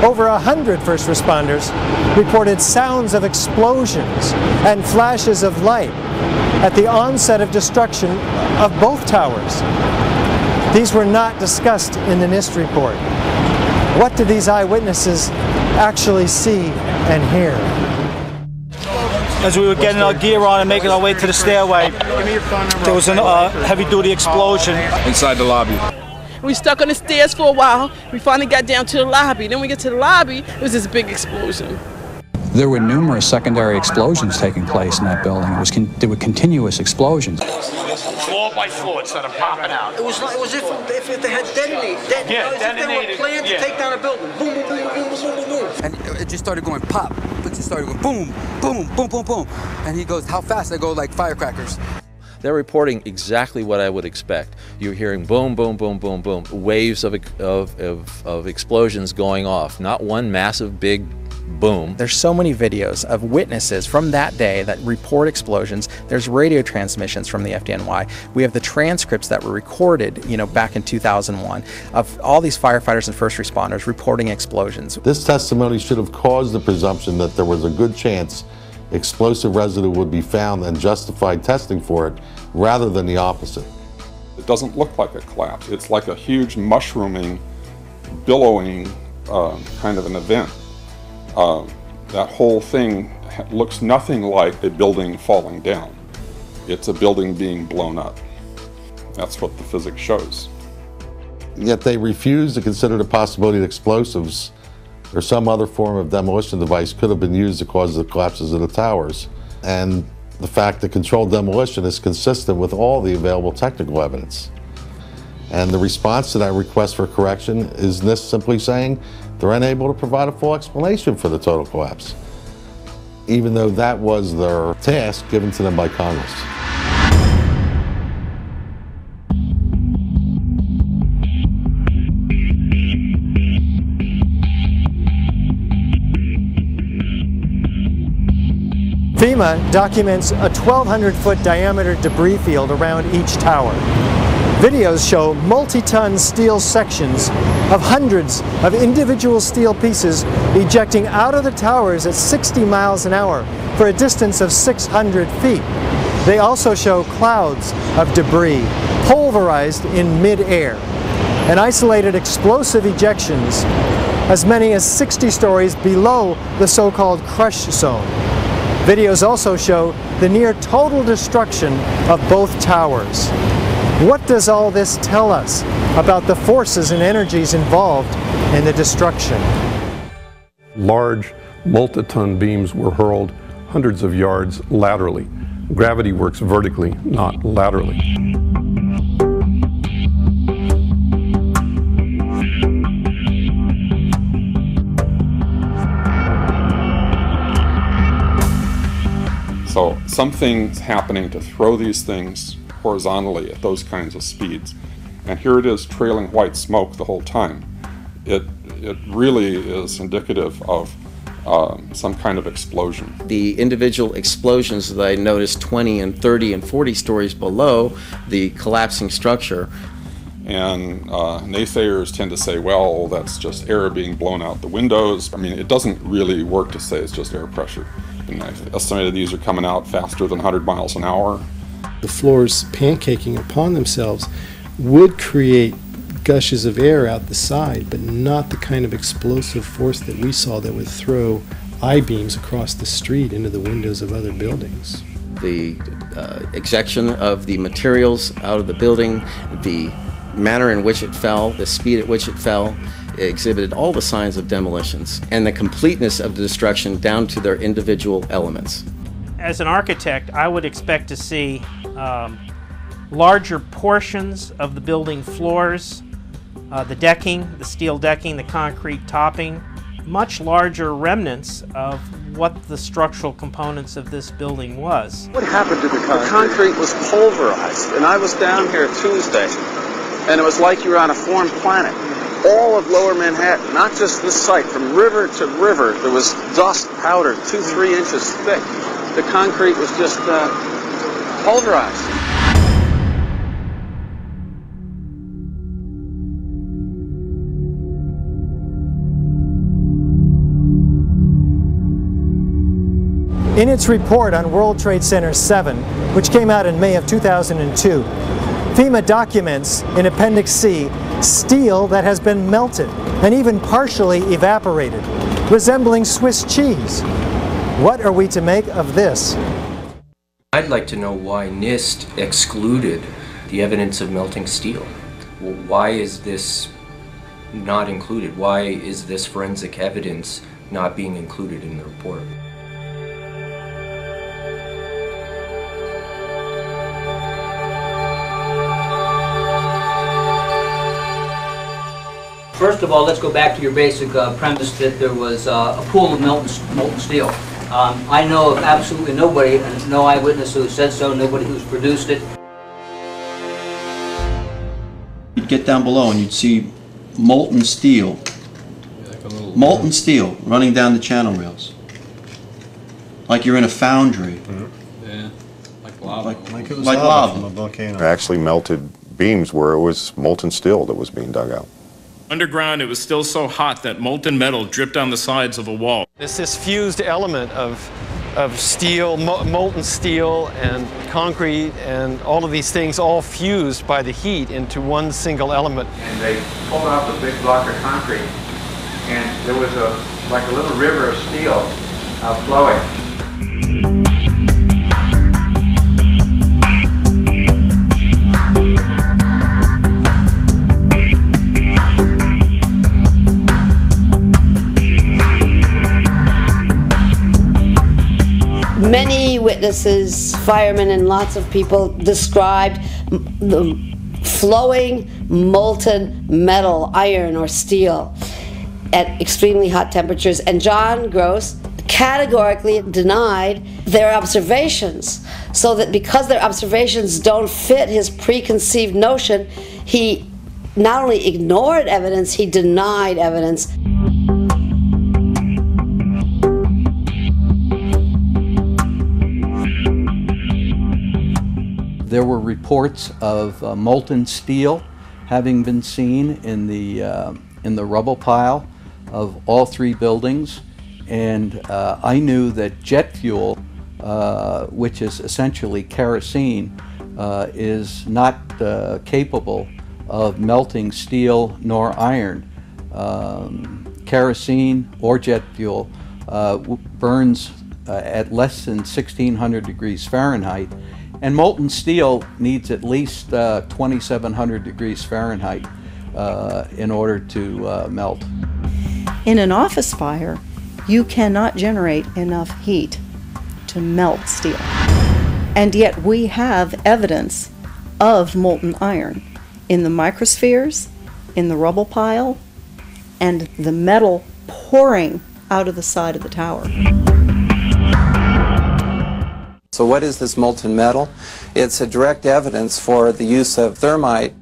over 100 first responders reported sounds of explosions and flashes of light at the onset of destruction of both towers. These were not discussed in the NIST report. What did these eyewitnesses actually see and hear? As we were getting our gear on and making our way to the stairway, there was a heavy-duty explosion inside the lobby. We stuck on the stairs for a while. We finally got down to the lobby. Then we get to the lobby, it was this big explosion. There were numerous secondary explosions taking place in that building. There were continuous explosions. Floor by floor, it started popping out. It was if they had detonated. They were planned to take down a building. Boom, boom, boom, boom, boom, boom, boom. And it just started going pop. It just started going boom, boom, boom, boom, boom. And he goes, how fast? I go like firecrackers. They're reporting exactly what I would expect. You're hearing boom, boom, boom, boom, boom, waves of explosions going off. Not one massive big boom. There's so many videos of witnesses from that day that report explosions. There's radio transmissions from the FDNY. We have the transcripts that were recorded, back in 2001 of all these firefighters and first responders reporting explosions. This testimony should have caused the presumption that there was a good chance explosive residue would be found and justified testing for it, rather than the opposite. It doesn't look like a collapse. It's like a huge mushrooming, billowing kind of an event. That whole thing looks nothing like a building falling down. It's a building being blown up. That's what the physics shows. Yet they refuse to consider the possibility that explosives or some other form of demolition device could have been used to cause the collapses of the towers. And the fact that controlled demolition is consistent with all the available technical evidence. And the response to that request for correction is NIST simply saying they're unable to provide a full explanation for the total collapse, even though that was their task given to them by Congress. FEMA documents a 1,200-foot diameter debris field around each tower. Videos show multi-ton steel sections of hundreds of individual steel pieces ejecting out of the towers at 60 miles an hour for a distance of 600 feet. They also show clouds of debris pulverized in mid-air and isolated explosive ejections as many as 60 stories below the so-called crush zone. Videos also show the near total destruction of both towers. What does all this tell us about the forces and energies involved in the destruction? Large, multi-ton beams were hurled hundreds of yards laterally. Gravity works vertically, not laterally. So something's happening to throw these things horizontally at those kinds of speeds. And here it is trailing white smoke the whole time. It really is indicative of some kind of explosion. The individual explosions that I noticed 20 and 30 and 40 stories below the collapsing structure. And naysayers tend to say, well, that's just air being blown out the windows. I mean, it doesn't really work to say it's just air pressure. And I've estimated these are coming out faster than 100 miles an hour. The floors pancaking upon themselves would create gushes of air out the side, but not the kind of explosive force that we saw that would throw I-beams across the street into the windows of other buildings. The ejection of the materials out of the building, the manner in which it fell, the speed at which it fell, exhibited all the signs of demolitions and the completeness of the destruction down to their individual elements. As an architect, I would expect to see larger portions of the building floors, the decking, the steel decking, the concrete topping, much larger remnants of what the structural components of this building was. What happened to the concrete? The concrete was pulverized, and I was down here Tuesday, and it was like you were on a foreign planet. All of Lower Manhattan, not just this site, from river to river, there was dust powder 2-3 inches thick. The concrete was just pulverized. In its report on World Trade Center 7, which came out in May of 2002, FEMA documents in Appendix C steel that has been melted and even partially evaporated, resembling Swiss cheese. What are we to make of this? I'd like to know why NIST excluded the evidence of melting steel. Why is this not included? Why is this forensic evidence not being included in the report? First of all, let's go back to your basic premise that there was a pool of molten steel. I know of absolutely nobody, and no eyewitness who said so, nobody who's produced it. You'd get down below and you'd see molten steel running down the channel rails. Like you're in a foundry. Yeah, like lava. Like it was lava from a volcano. Actually melted beams where it was molten steel that was being dug out. Underground, it was still so hot that molten metal dripped down the sides of a wall. It's this fused element of steel, molten steel and concrete and all of these things all fused by the heat into one single element. And they pulled out the big block of concrete, and there was like a little river of steel flowing. Many witnesses, firemen and lots of people described the flowing molten metal, iron or steel at extremely hot temperatures, and John Gross categorically denied their observations, so that because their observations don't fit his preconceived notion, he not only ignored evidence, he denied evidence. There were reports of molten steel having been seen in the rubble pile of all three buildings, and I knew that jet fuel, which is essentially kerosene, is not capable of melting steel nor iron. Kerosene or jet fuel burns at less than 1600 degrees Fahrenheit. And molten steel needs at least 2700 degrees Fahrenheit in order to melt. In an office fire, you cannot generate enough heat to melt steel. And yet we have evidence of molten iron in the microspheres, in the rubble pile, and the metal pouring out of the side of the tower. So what is this molten metal? It's a direct evidence for the use of thermite.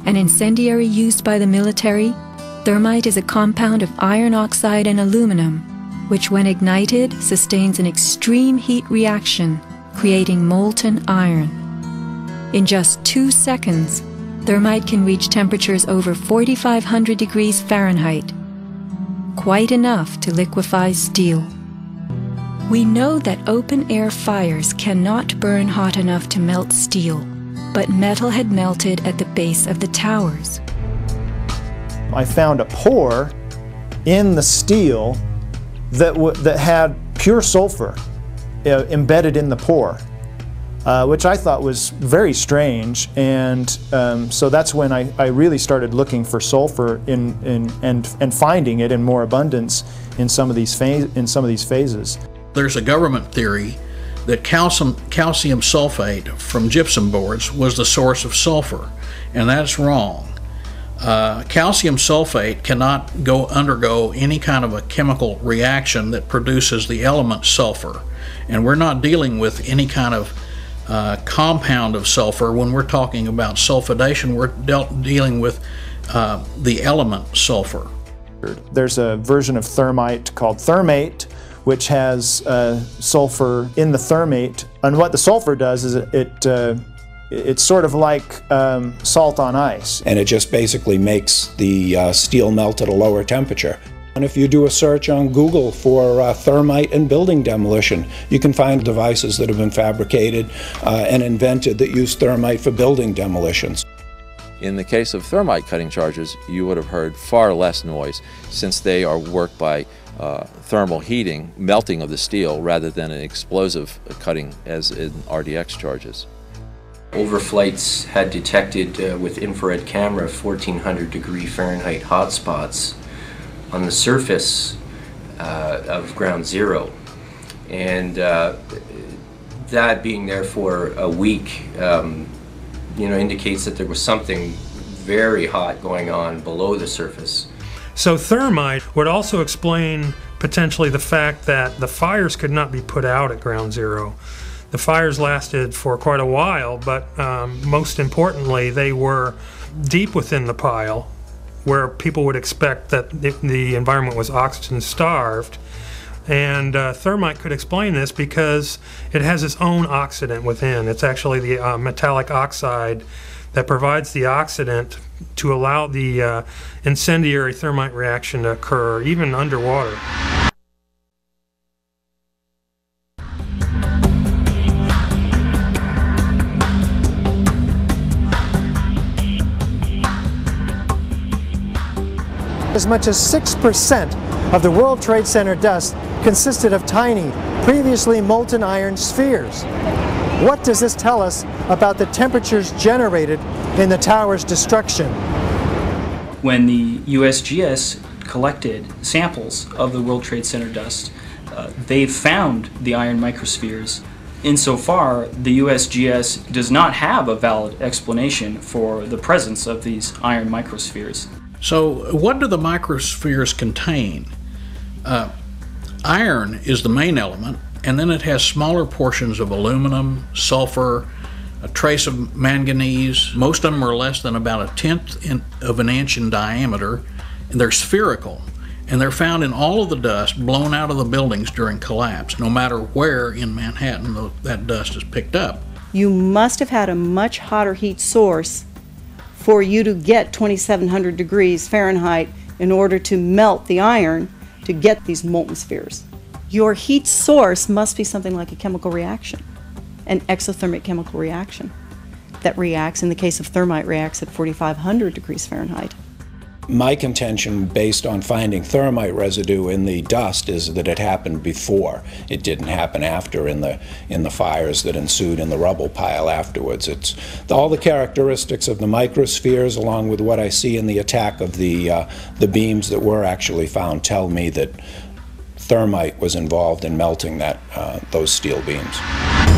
An incendiary used by the military, thermite is a compound of iron oxide and aluminum, which when ignited sustains an extreme heat reaction, creating molten iron. In just 2 seconds, thermite can reach temperatures over 4,500 degrees Fahrenheit, quite enough to liquefy steel. We know that open-air fires cannot burn hot enough to melt steel, but metal had melted at the base of the towers. I found a pore in the steel that had pure sulfur embedded in the pore, which I thought was very strange, and so that's when I really started looking for sulfur and finding it in more abundance in some of these phases. There's a government theory that calcium sulfate from gypsum boards was the source of sulfur, and that's wrong. Calcium sulfate cannot undergo any kind of a chemical reaction that produces the element sulfur, and we're not dealing with any kind of compound of sulfur. When we're talking about sulfidation, we're dealing with the element sulfur. There's a version of thermite called thermate, which has sulfur in the thermate, and what the sulfur does is it's sort of like salt on ice. And it just basically makes the steel melt at a lower temperature. And if you do a search on Google for thermite and building demolition, you can find devices that have been fabricated and invented that use thermite for building demolitions. In the case of thermite cutting charges, you would have heard far less noise since they are worked by thermal heating, melting of the steel, rather than an explosive cutting as in RDX charges. Overflights had detected with infrared camera 1400 degree Fahrenheit hotspots on the surface of ground zero, and that being there for a week indicates that there was something very hot going on below the surface. So thermite would also explain potentially the fact that the fires could not be put out at ground zero. The fires lasted for quite a while, but most importantly, they were deep within the pile, where people would expect that the environment was oxygen starved. And thermite could explain this because it has its own oxidant within. It's actually the metallic oxide that provides the oxidant to allow the incendiary thermite reaction to occur, even underwater. As much as 6% of the World Trade Center dust consisted of tiny, previously molten iron spheres. What does this tell us about the temperatures generated in the tower's destruction? When the USGS collected samples of the World Trade Center dust, they found the iron microspheres. Insofar, the USGS does not have a valid explanation for the presence of these iron microspheres. So what do the microspheres contain? Iron is the main element, and then it has smaller portions of aluminum, sulfur, a trace of manganese. Most of them are less than about 1/10 of an inch in diameter, and they're spherical. And they're found in all of the dust blown out of the buildings during collapse, no matter where in Manhattan that dust is picked up. You must have had a much hotter heat source for you to get 2,700 degrees Fahrenheit in order to melt the iron to get these molten spheres. Your heat source must be something like a chemical reaction, an exothermic chemical reaction that reacts, in the case of thermite, reacts at 4,500 degrees Fahrenheit. My contention, based on finding thermite residue in the dust, is that it happened before. It didn't happen after in the fires that ensued in the rubble pile afterwards. It's all the characteristics of the microspheres, along with what I see in the attack of the beams that were actually found, tell me that thermite was involved in melting those steel beams.